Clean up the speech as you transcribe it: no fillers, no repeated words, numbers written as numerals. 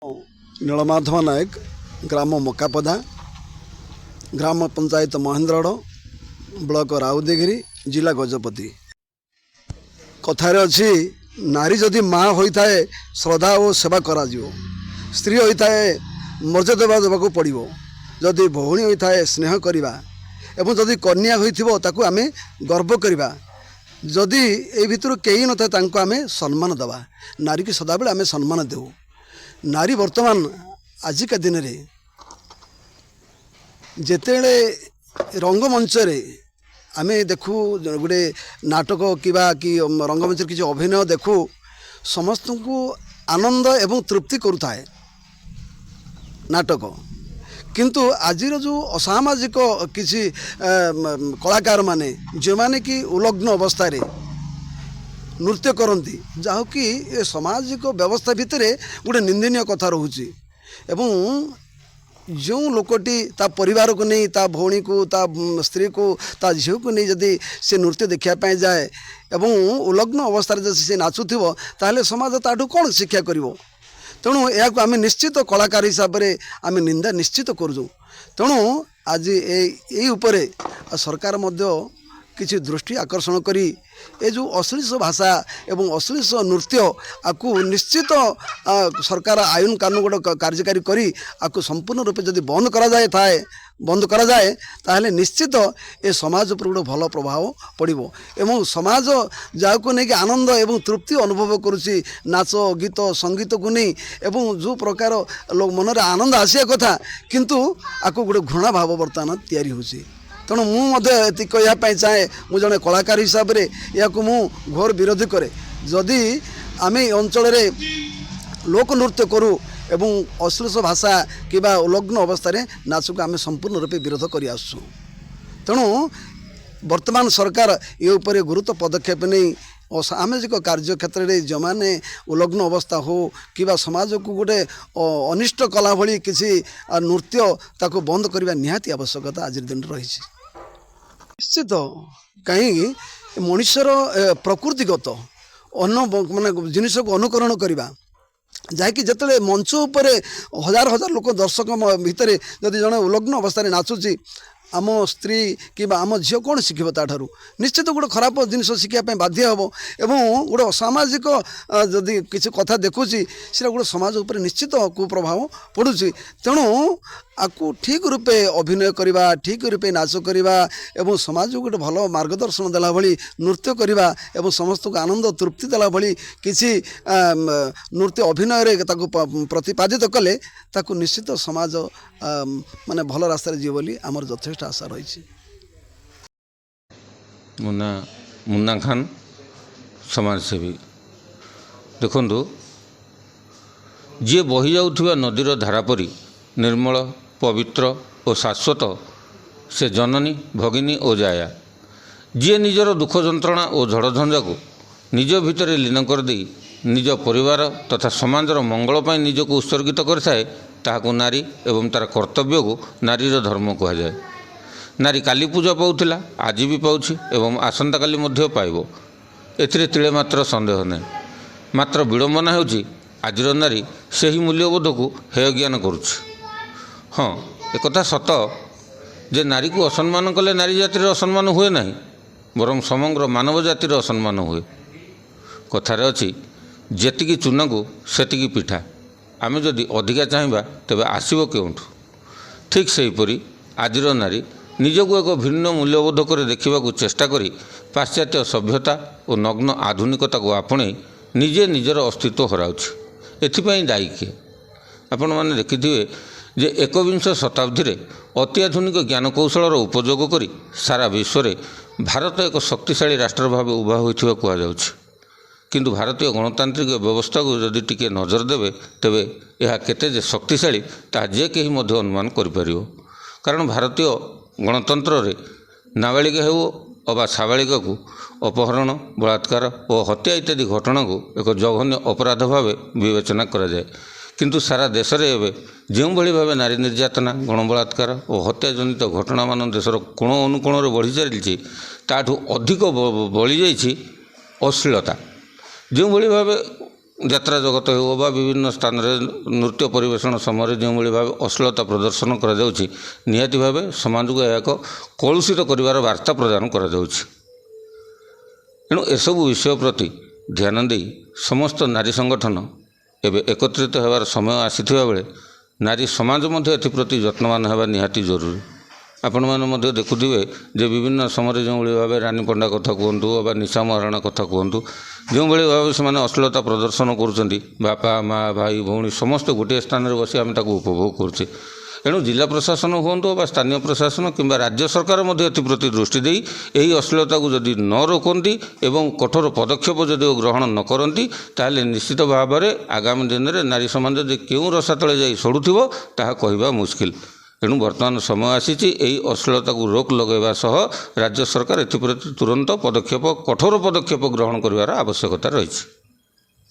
नीलमाधव नायक ग्राम मकापदा ग्राम panchayat Mahendragarh block राउदेगिरी जिला गजपति कथार अच्छी नारी जदि माँ होता है श्रद्धा और सेवा करा स्त्री होता है मर्यादा देवाक पड़ो जदि भौणी होता है स्नेह करवा एवं जदि कन्या होता आम गर्व करवा जदि ए भितर कई न था आम सम्मान देवा नारी की सदाबले आम सम्मान देव नारी वर्तमान आजिका दिन रे जेतेले रंगमंच रे आम देखू गोटे नाटक कि रंगमंच किसी अभिनय देखू समस्त को आनंद एवं तृप्ति करुए नाटक किंतु आजिर जो असामाजिक किसी कलाकार माने जो माने कि उलग्न अवस्था रे नृत्य करती जहाँ कि सामाजिक व्यवस्था भितर गोटे निंदनीय कथा रोचे एवं जो लोकटी ता परिवार को नहीं ता भौणी को ता स्त्री को ता झील को नहीं जदि से नृत्य देखापी जाए एवं उलग्न अवस्था से नाचुव ताहले समाज ताठू कौन शिक्षा करिवो तेणु यह आम निश्चित कलाकार हिसाब से आम निंदा निश्चित करूँ तेणु आज ये उपरे सरकार मध्य किसी दृष्टि आकर्षण करी ए जो अश्लील भाषा एवं अश्लील नृत्य आपको निश्चित सरकार आईन कानून गोटे कार्यकारी करी आपको संपूर्ण रूपे जदि बंद करा जाए ताहले निश्चित ए समाज पर गोटे भल प्रभाव पड़ो एवं समाज जहाँ को नहीं आनंद एवं तृप्ति अनुभव करुच्ची नाच गीत संगीत को नहीं एवं जो प्रकार लोग मन में आनंद आसिया कथा किंतु आपको गोटे घृणा भाव बर्तमान तैयारी होची तेणु मुझे कहवाई चाहे मुझे जड़े कलाकार हिसाब से या घोर विरोधी करे जदि आम अंचल लोक नृत्य करूँ एवं अश्लील भाषा कि उलग्न अवस्था नाच को आम संपूर्ण रूपे विरोध कर आसु तेणु वर्तमान सरकार ये उपरे गुरुत्व पदक्षेप नहीं असामाजिक कार्य क्षेत्र में जो मैंने उलग्न अवस्था हो कि समाज को गोटे अनिष्ट कला भली किसी नृत्य ताको बंद करने निहाती आवश्यकता आज दिन रही निश्चित कहीं मनुष्यर प्रकृतिगत माने जिनिस को अनुकरण करवा जहाँकि जिते मंच उपर हजार हजार लोक दर्शक भितर जदि जड़े उलग्न अवस्था नाचुची आम स्त्री कि आम झील कौन शिखब ताठू निश्चित गोटे खराब जिनिस शिखापी बाध्य हम एवं गोटे असामाजिक जदि किसी कथा देखुची से गोटे समाज उपर निश्चित कुप्रभाव पड़ुची तेणु आपको ठीक रूपे अभिनय करवा ठीक रूपे नाच करवा एवं समाज को गोटे भल मार्गदर्शन देला भली नृत्य करवा एवं समस्त को आनंद तृप्ति देला भली किसी नृत्य अभिनय रे ताको प्रतिपादित कले ताको निश्चित समाज माने भल रास्ता जीव बोली आमर यथेष्ट आशा रही। मुन्ना खान समाजसेवी देखु जी बही जाऊथिबा नदीर धारा परी निर्मल पवित्र और शाश्वत से जननी भगिनी और जाया जी निजर दुख जंत्रणा और झड़झंझा को निज भितर लीन कर दे निज परिवार तथा समाजर मंगल पाई निज को उत्सर्गित करए ताहाको नारी एवं तार कर्तव्य को नारीर धर्म कहुए। नारी काली पूजा पाउथिला आज भी पाउछि एवं आसंता काली मध्य पाइबो एथिरे तिळे मात्र संदेह नहीं मात्र विडंबना होछि आजिर नारी सही मूल्यबोध को हेय ज्ञान करुछि। हाँ एक सत जे नारी को असम्मान कले नारी जातिर असम्मान हुए नहीं बरं समग्र मानव जातिर असम्मान हुए। कथार अच्छी जेतिकी चूना को सेतिकी पिठा आमे जदि अधिका चाहिए तेबे आसीबो केउठु। ठीक सेहीपरि आजिर नारी निजको एक भिन्न मूल्यबोध कर देखा चेष्टा करी पाश्चात्य सभ्यता और नग्न आधुनिकता को आपणे निजे निजर अस्तित्व हराउछि। एथिपाई दायी किए आपण माने देखिथिबे जे एकविंश शताब्दी रे अत्याधुनिक ज्ञान कौशलर उपयोग करी सारा विश्व रे भारत एक शक्तिशाली राष्ट्र भाव उभा होइथिबा कुआ जाउछि किंतु भारतीय गणतांत्रिक व्यवस्था को जदि टिके नजर देवे तेबे यह केते जे शक्तिशाली ता जे केही मध्य अनुमान करिपारियो। कारण भारतीय गणतंत्र रे नाबालिग हेउ अबा साबालिग को अपहरण बलात्कार और हत्या इत्यादि घटना को एक जघन्य अपराध भाव विवेचना करा जाए किंतु सारा देश रे एबे जो भाव नारी निर्यातना गणबलात्कार और हत्या जनित घटना मान देशर कोण अनुकोण बढ़ी चली ताठू अधिक बढ़ी जाइए अश्लीलता जो भाव ଯାତ୍ରା ଜଗତ ହେଉ ବା ବିଭିନ୍ନ ସ୍ଥାନରେ ନୃତ୍ୟ ପରିବେଷଣ ସମୟରେ ଯେଉଁଭଳି ଭାବେ ଅଶ୍ଳୀଳତା ପ୍ରଦର୍ଶନ କରାଯାଉଛି ନିହାତି ଭାବେ ସମାଜକୁ ଏହା ଏକ କଳୁଷିତ କରିବାର ବାର୍ତ୍ତା ପ୍ରଦାନ କରାଯାଉଛି। ଏଣୁ ଏସବୁ ବିଷୟ ପ୍ରତି ଧ୍ୟାନ ଦେଇ ସମସ୍ତ ନାରୀ ସଂଗଠନ ଏବେ ଏକତ୍ରିତ ହେବାର ସମୟ ଆସିଥିବା ବେଳେ ନାରୀ ସମାଜ ମଧ୍ୟ ଏଥିପ୍ରତି ଯତ୍ନବାନ ହେବା ନିହାତି ଜରୁରୀ। ଆପଣମାନେ ମଧ୍ୟ ଦେଖୁଥିବେ ଯେ ବିଭିନ୍ନ ସମୟରେ ଯେଉଁଭଳି ଭାବେ ରାନୀ ପଣ୍ଡା କଥା କୁହନ୍ତୁ ବା ନିଶା ମହାରଣା କଥା କୁହନ୍ତୁ, ଯେଉଁଭଳି ଭାବେ ସେମାନେ ଅଶ୍ଳୀଳତା ପ୍ରଦର୍ଶନ କରୁଛନ୍ତି, ବାପା ମା ଭାଇ ଭଉଣୀ ସମସ୍ତେ ଗୋଟିଏ ସ୍ଥାନରେ ବସି ଆମେ ତାକୁ ଉପଭୋଗ କରୁଛେ। ଏଣୁ ଜିଲ୍ଲା ପ୍ରଶାସନ ହୁଅନ୍ତୁ ବା ସ୍ଥାନୀୟ ପ୍ରଶାସନ କିମ୍ବା ରାଜ୍ୟ ସରକାର ମଧ୍ୟ ଏଥିପ୍ରତି ଦୃଷ୍ଟି ଦେଇ ଏହି ଅଶ୍ଳୀଳତାକୁ ଯଦି ନ ରୋକନ୍ତି ଏବଂ କଠୋର ପଦକ୍ଷେପ ଯଦି ଗ୍ରହଣ ନ କରନ୍ତି ତାହେଲେ ନିଶ୍ଚିତ ଭାବରେ ଆଗାମୀ ଦିନରେ ନାରୀ ସମାଜ ଯେ କେଉଁ ରସା ତଳେ ଯାଇ ସଢ଼ୁଥିବ ତାହା କହିବା ମୁସ୍କିଲ। ଏଣୁ ବର୍ତ୍ତମାନ ସମୟ ଆସିଛି ଏହି ଅଶ୍ଳୀଳତାକୁ ରୋକ ଲଗାଇବା ସହ ରାଜ୍ୟ ସରକାର ଏଥିପ୍ରତି ତୁରନ୍ତ ପଦକ୍ଷେପ କଠୋର ପଦକ୍ଷେପ ଗ୍ରହଣ କରିବାର ଆବଶ୍ୟକତା ରହିଛି।